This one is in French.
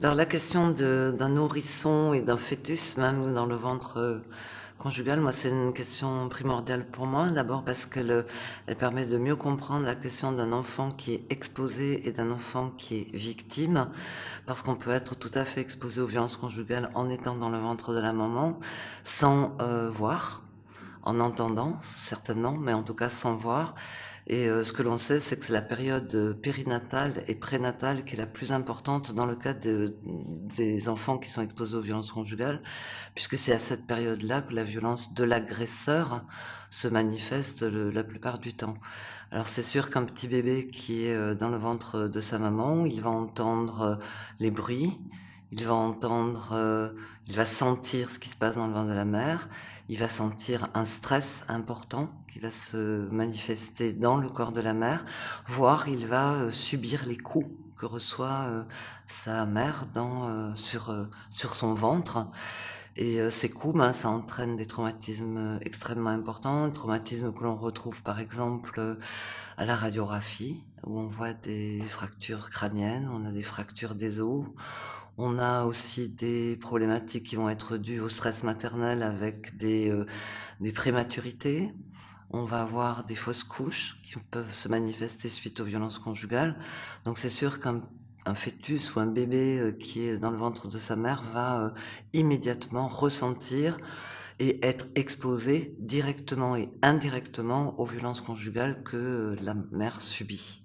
Alors la question d'un nourrisson et d'un fœtus même dans le ventre conjugal, moi c'est une question primordiale pour moi. D'abord parce elle permet de mieux comprendre la question d'un enfant qui est exposé et d'un enfant qui est victime. Parce qu'on peut être tout à fait exposé aux violences conjugales en étant dans le ventre de la maman, sans voir, en entendant certainement, mais en tout cas sans voir. Et ce que l'on sait, c'est que c'est la période périnatale et prénatale qui est la plus importante dans le cas des enfants qui sont exposés aux violences conjugales, puisque c'est à cette période-là que la violence de l'agresseur se manifeste la plupart du temps. Alors c'est sûr qu'un petit bébé qui est dans le ventre de sa maman, il va entendre les bruits, il va entendre, il va sentir ce qui se passe dans le ventre de la mère, il va sentir un stress important qui va se manifester dans le corps de la mère, voire il va subir les coups que reçoit sa mère sur son ventre. Et ces coups, ben, ça entraîne des traumatismes extrêmement importants, des traumatismes que l'on retrouve par exemple à la radiographie, où on voit des fractures crâniennes, on a des fractures des os, on a aussi des problématiques qui vont être dues au stress maternel avec des prématurités. On va avoir des fausses couches qui peuvent se manifester suite aux violences conjugales. Donc c'est sûr qu'un fœtus ou un bébé qui est dans le ventre de sa mère va immédiatement ressentir et être exposé directement et indirectement aux violences conjugales que la mère subit.